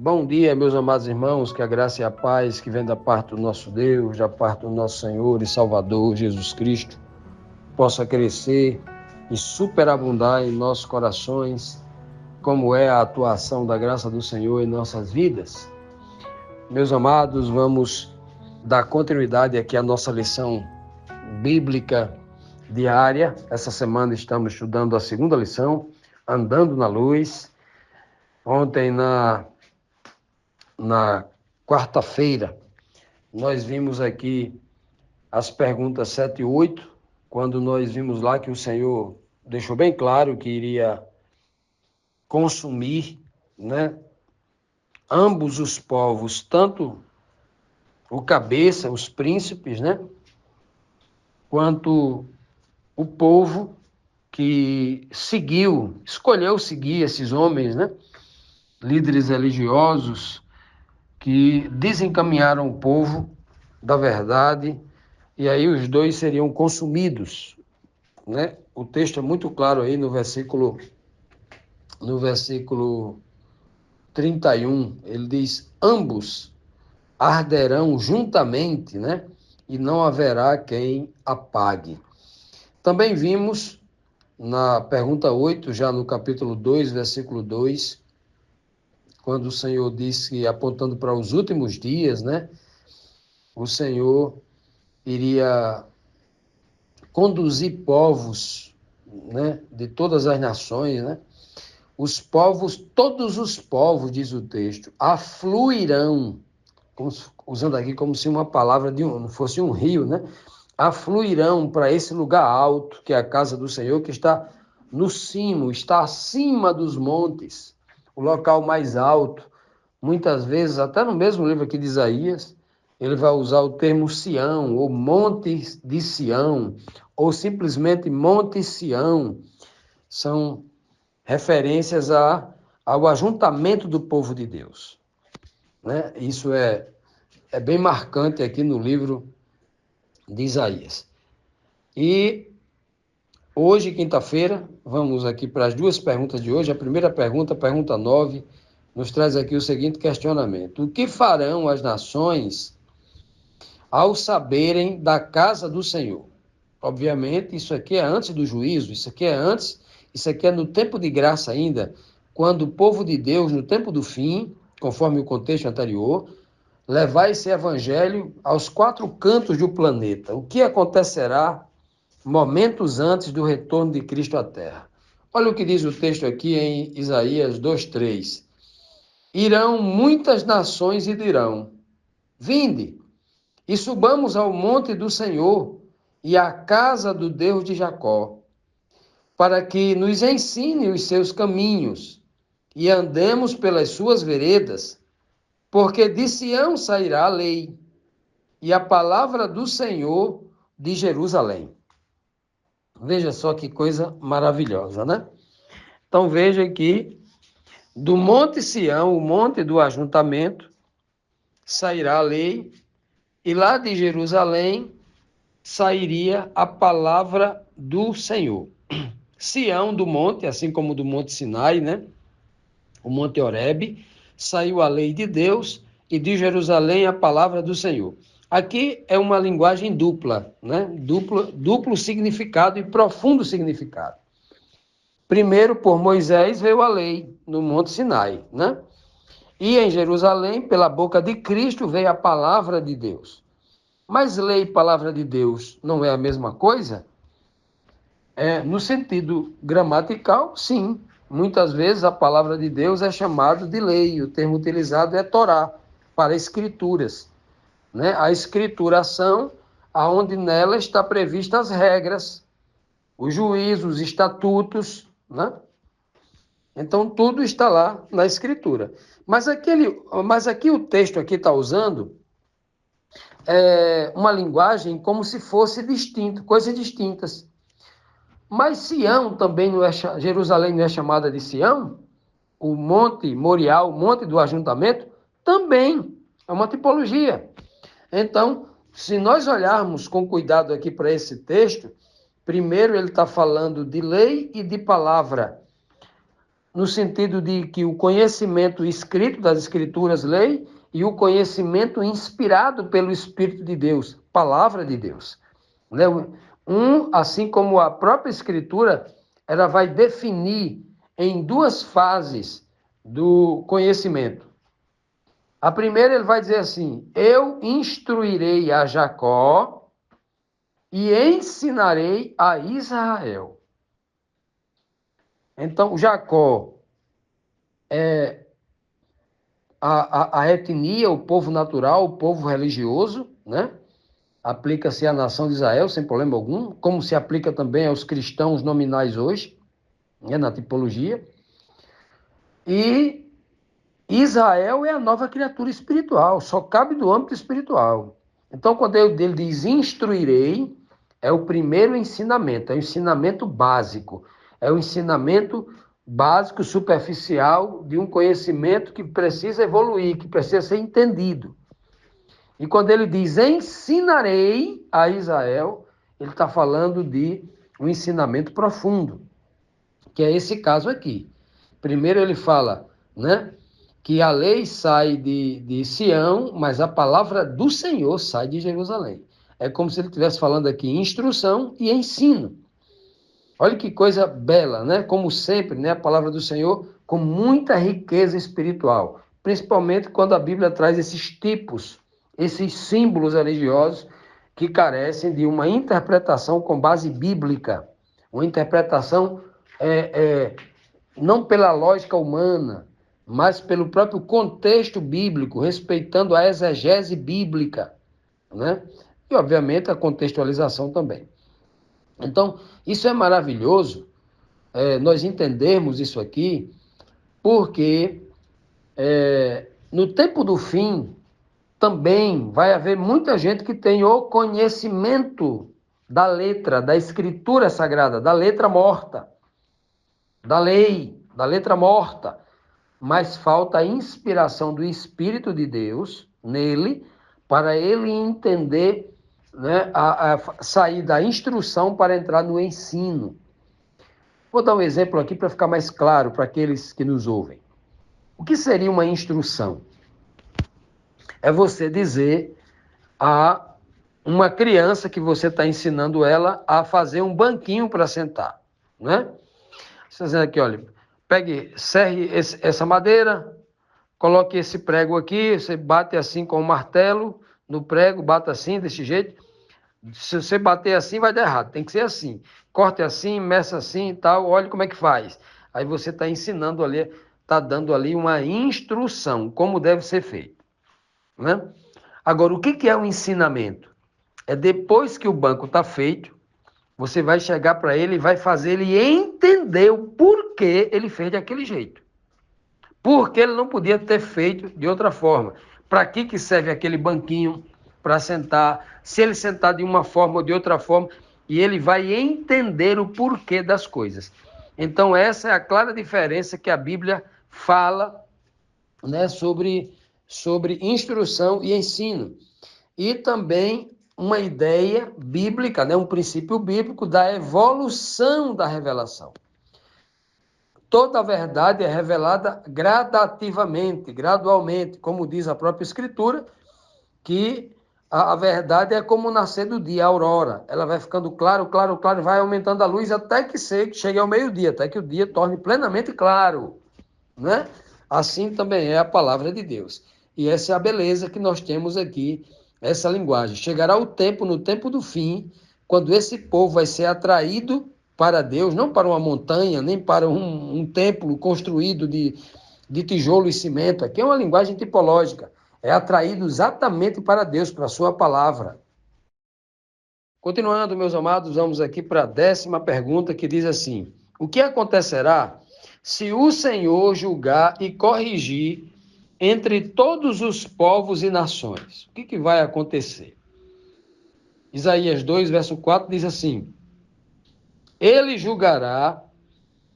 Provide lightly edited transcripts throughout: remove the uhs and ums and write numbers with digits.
Bom dia, meus amados irmãos, que a graça e a paz que vem da parte do nosso Deus, da parte do nosso Senhor e Salvador Jesus Cristo, possa crescer e superabundar em nossos corações, como é a atuação da graça do Senhor em nossas vidas. Meus amados, vamos dar continuidade aqui à nossa lição bíblica diária. Essa semana estamos estudando a segunda lição, Andando na Luz. Ontem, na quarta-feira, nós vimos aqui as perguntas 7 e 8, quando nós vimos lá que o Senhor deixou bem claro que iria consumir, ambos os povos, tanto o cabeça, os príncipes, quanto o povo que escolheu seguir esses homens, líderes religiosos, que desencaminharam o povo da verdade, e aí os dois seriam consumidos, O texto é muito claro aí no versículo 31, ele diz: ambos arderão juntamente, e não haverá quem apague. Também vimos na pergunta 8, já no capítulo 2, versículo 2, quando o Senhor disse, apontando para os últimos dias, o Senhor iria conduzir povos, de todas as nações, Os povos, todos os povos, diz o texto, afluirão, usando aqui como se uma palavra fosse um rio, afluirão para esse lugar alto, que é a casa do Senhor, que está no cimo, está acima dos montes, o local mais alto. Muitas vezes, até no mesmo livro aqui de Isaías, ele vai usar o termo Sião, ou Monte de Sião, ou simplesmente Monte Sião. São referências ao ajuntamento do povo de Deus. Isso é bem marcante aqui no livro de Isaías. E hoje, quinta-feira, vamos aqui para as duas perguntas de hoje. A primeira pergunta, pergunta 9, nos traz aqui o seguinte questionamento: o que farão as nações ao saberem da casa do Senhor? Obviamente, isso aqui é antes do juízo, isso aqui é no tempo de graça ainda, quando o povo de Deus, no tempo do fim, conforme o contexto anterior, levar esse evangelho aos 4 cantos do planeta. O que acontecerá momentos antes do retorno de Cristo à Terra? Olha o que diz o texto aqui em Isaías 2:3. Irão muitas nações e dirão: vinde, e subamos ao monte do Senhor e à casa do Deus de Jacó, para que nos ensine os seus caminhos e andemos pelas suas veredas, porque de Sião sairá a lei e a palavra do Senhor de Jerusalém. Veja só que coisa maravilhosa, Então veja que do Monte Sião, o monte do ajuntamento, sairá a lei, e lá de Jerusalém sairia a palavra do Senhor. Sião, do monte, assim como do Monte Sinai, o Monte Horebe, saiu a lei de Deus, e de Jerusalém a palavra do Senhor. Aqui é uma linguagem dupla, duplo significado e profundo significado. Primeiro, por Moisés veio a lei no Monte Sinai, E em Jerusalém, pela boca de Cristo, veio a palavra de Deus. Mas lei e palavra de Deus não é a mesma coisa? No sentido gramatical, sim. Muitas vezes a palavra de Deus é chamada de lei. O termo utilizado é Torá, para escrituras. A escrituração, aonde nela está previstas as regras, os juízos, os estatutos, Então, tudo está lá na escritura. Mas aqui o texto aqui está usando uma linguagem como se fosse distinto, coisas distintas. Mas Sião também não é, Jerusalém não é chamada de Sião? O Monte Moriá, o Monte do Ajuntamento, também é uma tipologia. Então, se nós olharmos com cuidado aqui para esse texto, primeiro ele está falando de lei e de palavra. no sentido de que o conhecimento escrito das Escrituras, lei, e o conhecimento inspirado pelo Espírito de Deus, palavra de Deus. Né? Assim como a própria Escritura, ela vai definir em duas fases do conhecimento. A primeira, ele vai dizer assim: eu instruirei a Jacó e ensinarei a Israel. Então, Jacó é a etnia, o povo natural, o povo religioso, né? Aplica-se à nação de Israel sem problema algum, como se aplica também aos cristãos nominais hoje, né, na tipologia. E Israel é a nova criatura espiritual, só cabe do âmbito espiritual. Então, quando ele diz instruirei, é o primeiro ensinamento, é o ensinamento básico, é o ensinamento básico, superficial, de um conhecimento que precisa evoluir, que precisa ser entendido. E quando ele diz ensinarei a Israel, ele está falando de um ensinamento profundo, que é esse caso aqui. Primeiro ele fala, né, que a lei sai de Sião, mas a palavra do Senhor sai de Jerusalém. É como se ele estivesse falando aqui instrução e ensino. Olha que coisa bela, né? Como sempre, né, a palavra do Senhor com muita riqueza espiritual, principalmente quando a Bíblia traz esses tipos, esses símbolos religiosos que carecem de uma interpretação com base bíblica, uma interpretação não pela lógica humana, mas pelo próprio contexto bíblico, respeitando a exegese bíblica, né? E, obviamente, a contextualização também. Então, isso é maravilhoso, nós entendermos isso aqui, porque no tempo do fim, também vai haver muita gente que tem o conhecimento da letra, da escritura sagrada, da letra morta, da lei, da letra morta, mas falta a inspiração do Espírito de Deus nele, para ele entender, né, sair da instrução para entrar no ensino. Vou dar um exemplo aqui para ficar mais claro para aqueles que nos ouvem. O que seria uma instrução? É você dizer a uma criança que você está ensinando ela a fazer um banquinho para sentar, né? Você dizendo aqui, olha, serre essa madeira, coloque esse prego aqui, você bate assim com o martelo no prego, bata assim, desse jeito. Se você bater assim, vai dar errado, tem que ser assim. Corte assim, meça assim e tal, olhe como é que faz. Aí você está ensinando ali, está dando ali uma instrução, como deve ser feito, né? Agora, o que é o ensinamento? É depois que o banco está feito, você vai chegar para ele e vai fazer ele entender o porquê ele fez daquele jeito. Porque ele não podia ter feito de outra forma. Para que serve aquele banquinho para sentar? Se ele sentar de uma forma ou de outra forma, e ele vai entender o porquê das coisas. Então, essa é a clara diferença que a Bíblia fala, né, sobre instrução e ensino. E também uma ideia bíblica, né, um princípio bíblico da evolução da revelação. Toda a verdade é revelada gradativamente, gradualmente, como diz a própria Escritura, que a verdade é como o nascer do dia, a aurora. Ela vai ficando claro, claro, claro, vai aumentando a luz até que chegue ao meio-dia, até que o dia torne plenamente claro, né? Assim também é a palavra de Deus. E essa é a beleza que nós temos aqui, essa linguagem. Chegará o tempo, no tempo do fim, quando esse povo vai ser atraído para Deus, não para uma montanha, nem para um templo construído de tijolo e cimento. Aqui é uma linguagem tipológica. É atraído exatamente para Deus, para a sua palavra. Continuando, meus amados, vamos aqui para a 10ª pergunta, que diz assim: o que acontecerá se o Senhor julgar e corrigir entre todos os povos e nações? O que vai acontecer? Isaías 2, verso 4 diz assim: ele julgará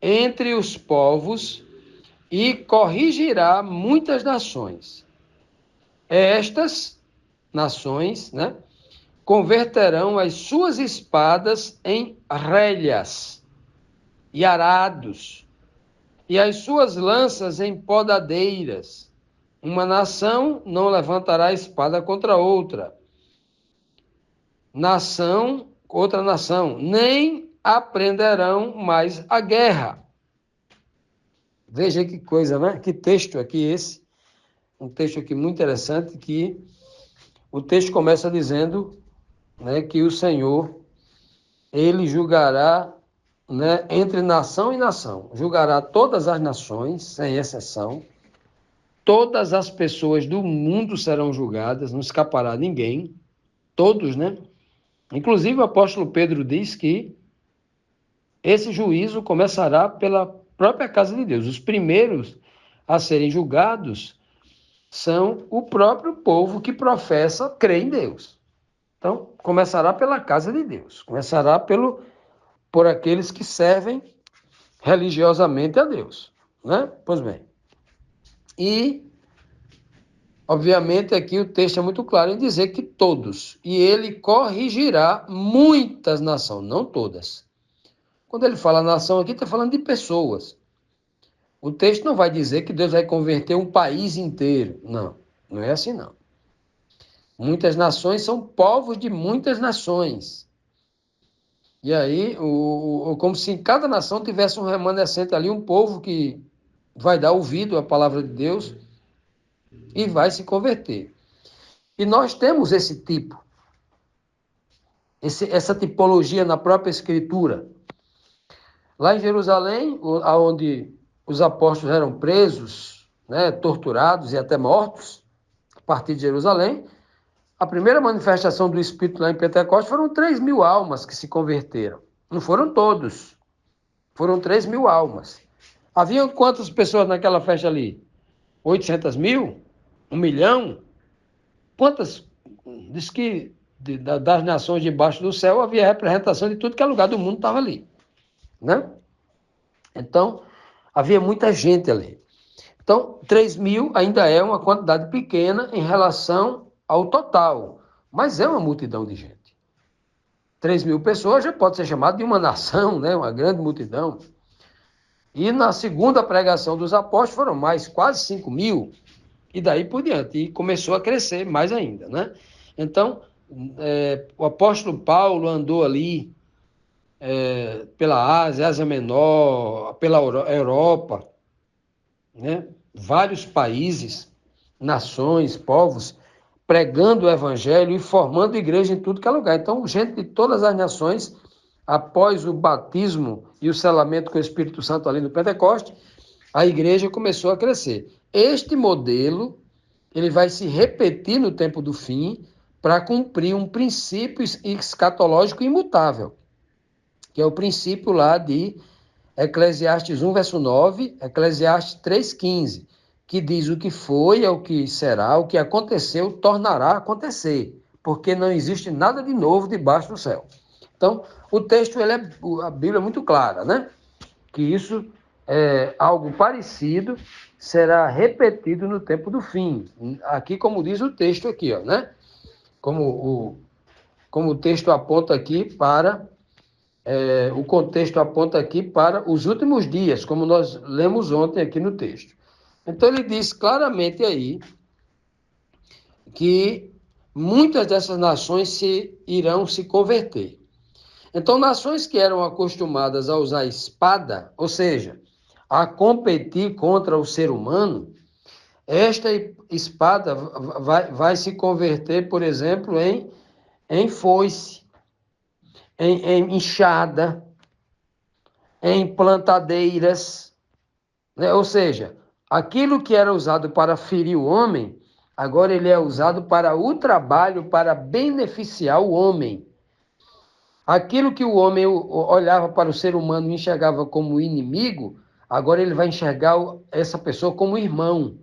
entre os povos e corrigirá muitas nações. Estas nações, né, converterão as suas espadas em relhas e arados, e as suas lanças em podadeiras. Uma nação não levantará espada contra outra. Outra nação, nem aprenderão mais a guerra. Veja que coisa, né? Que texto aqui esse. Um texto aqui muito interessante, que o texto começa dizendo, né, que o Senhor, ele julgará, né, entre nação e nação. Julgará todas as nações, sem exceção. Todas as pessoas do mundo serão julgadas, não escapará ninguém. Todos, né? Inclusive o apóstolo Pedro diz que esse juízo começará pela própria casa de Deus. Os primeiros a serem julgados são o próprio povo que professa crer em Deus. Então, começará pela casa de Deus, começará por aqueles que servem religiosamente a Deus, né? Pois bem. E, obviamente, aqui o texto é muito claro em dizer que todos, e ele corrigirá muitas nações, não todas. Quando ele fala nação aqui, está falando de pessoas. O texto não vai dizer que Deus vai converter um país inteiro. Não, não é assim não. Muitas nações são povos de muitas nações. E aí, como se em cada nação tivesse um remanescente ali, um povo que vai dar ouvido à palavra de Deus e vai se converter. E nós temos esse tipo, essa tipologia na própria Escritura. Lá em Jerusalém, onde os apóstolos eram presos, né, torturados e até mortos, a partir de Jerusalém, a primeira manifestação do Espírito lá em Pentecostes foram 3.000 almas que se converteram. Não foram todos, foram 3.000 almas. Haviam quantas pessoas naquela festa ali? 800.000? 1.000.000? Quantas? Diz que das nações debaixo do céu havia representação de tudo que é lugar do mundo estava ali, né? Então, havia muita gente ali. Então, 3.000 ainda é uma quantidade pequena em relação ao total, mas é uma multidão de gente. 3.000 pessoas já pode ser chamado de uma nação, né? Uma grande multidão. E na segunda pregação dos apóstolos foram mais quase 5.000, e daí por diante. E começou a crescer mais ainda, né? Então, o apóstolo Paulo andou ali pela Ásia, Ásia Menor, pela Europa, né? Vários países, nações, povos, pregando o evangelho e formando igreja em tudo que é lugar. Então, gente de todas as nações, após o batismo e o selamento com o Espírito Santo ali no Pentecoste, a igreja começou a crescer. Este modelo, ele vai se repetir no tempo do fim para cumprir um princípio escatológico imutável, que é o princípio lá de Eclesiastes 1, verso 9, Eclesiastes 3,15, que diz: o que foi, é o que será, o que aconteceu, tornará a acontecer, porque não existe nada de novo debaixo do céu. Então, o texto, a Bíblia é muito clara, né? Que isso é algo parecido, será repetido no tempo do fim. Aqui, como diz o texto aqui, ó, né? Como o texto aponta aqui para... o contexto aponta aqui para os últimos dias, como nós lemos ontem aqui no texto. Então, ele diz claramente aí que muitas dessas nações irão se converter. Então, nações que eram acostumadas a usar espada, ou seja, a competir contra o ser humano, esta espada vai se converter, por exemplo, em foice, em enxada, em plantadeiras, né? Ou seja, aquilo que era usado para ferir o homem, agora ele é usado para o trabalho, para beneficiar o homem. Aquilo que o homem olhava para o ser humano e enxergava como inimigo, agora ele vai enxergar essa pessoa como irmão.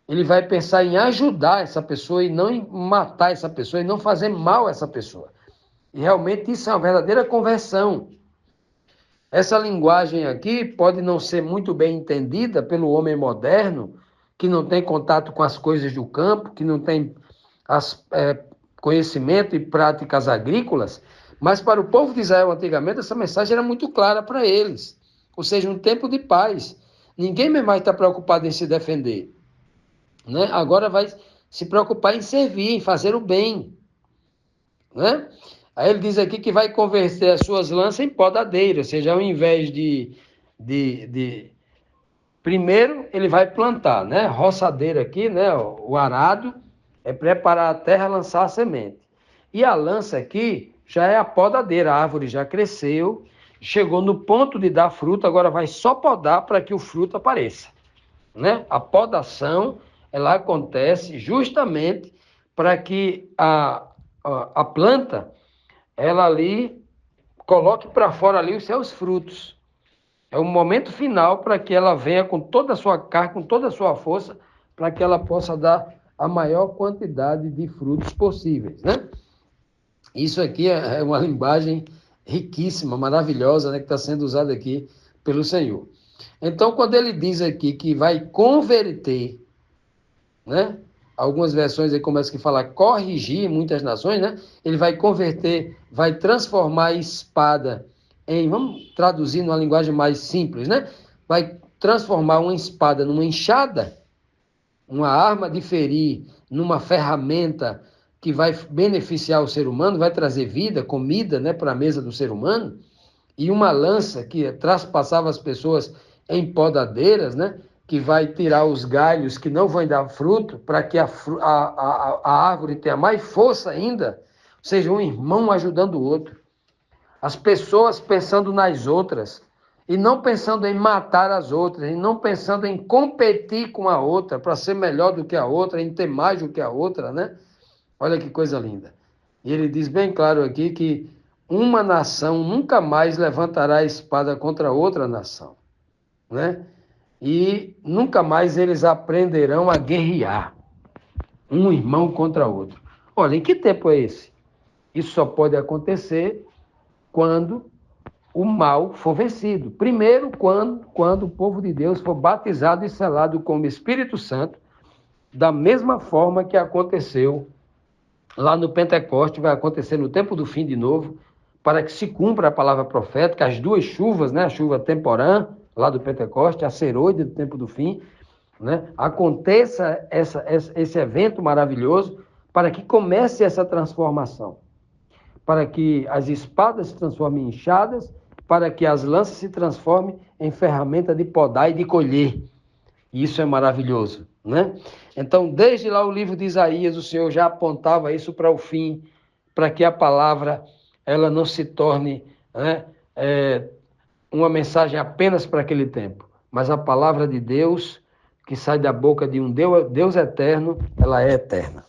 Ele vai pensar em ajudar essa pessoa e não em matar essa pessoa e não fazer mal a essa pessoa. E realmente isso é uma verdadeira conversão. Essa linguagem aqui pode não ser muito bem entendida pelo homem moderno, que não tem contato com as coisas do campo, que não tem conhecimento e práticas agrícolas, mas para o povo de Israel antigamente essa mensagem era muito clara para eles. Ou seja, um tempo de paz. Ninguém mais está preocupado em se defender, né? Agora vai se preocupar em servir, em fazer o bem, né? Aí ele diz aqui que vai converter as suas lanças em podadeira, ou seja, ao invés de primeiro ele vai plantar, né? Roçadeira aqui, né? O arado é preparar a terra, lançar a semente. E a lança aqui já é a podadeira, a árvore já cresceu, chegou no ponto de dar fruto, agora vai só podar para que o fruto apareça, né? A podação, ela acontece justamente para que a planta, ela ali coloque para fora ali os seus frutos. É o momento final para que ela venha com toda a sua carga, com toda a sua força, para que ela possa dar a maior quantidade de frutos possíveis, né? Isso aqui é uma linguagem riquíssima, maravilhosa, né, que está sendo usada aqui pelo Senhor. Então, quando ele diz aqui que vai converter, né? Algumas versões aí começam a falar corrigir em muitas nações, né? Ele vai converter, vai transformar a espada em, vamos traduzir numa linguagem mais simples, né? Vai transformar uma espada numa enxada, uma arma de ferir, numa ferramenta que vai beneficiar o ser humano, vai trazer vida, comida, né, para a mesa do ser humano, e uma lança que traspassava as pessoas em podadeiras, né, que vai tirar os galhos que não vão dar fruto, para que a árvore tenha mais força ainda, ou seja, um irmão ajudando o outro. As pessoas pensando nas outras, e não pensando em matar as outras, e não pensando em competir com a outra, para ser melhor do que a outra, em ter mais do que a outra, né? Olha que coisa linda. E ele diz bem claro aqui que uma nação nunca mais levantará a espada contra outra nação, né? E nunca mais eles aprenderão a guerrear, um irmão contra outro. Olha, em que tempo é esse? Isso só pode acontecer quando o mal for vencido. Primeiro, quando o povo de Deus for batizado e selado com o Espírito Santo, da mesma forma que aconteceu lá no Pentecoste, vai acontecer no tempo do fim de novo, para que se cumpra a palavra profética, as duas chuvas, né? A chuva temporã, lá do Pentecoste, a seroide do tempo do fim, né? Aconteça esse evento maravilhoso para que comece essa transformação, para que as espadas se transformem em enxadas, para que as lanças se transformem em ferramenta de podar e de colher. Isso é maravilhoso, né? Então, desde lá o livro de Isaías, o Senhor já apontava isso para o fim, para que a palavra ela não se torne, né, uma mensagem apenas para aquele tempo, mas a palavra de Deus que sai da boca de um Deus eterno, ela é eterna.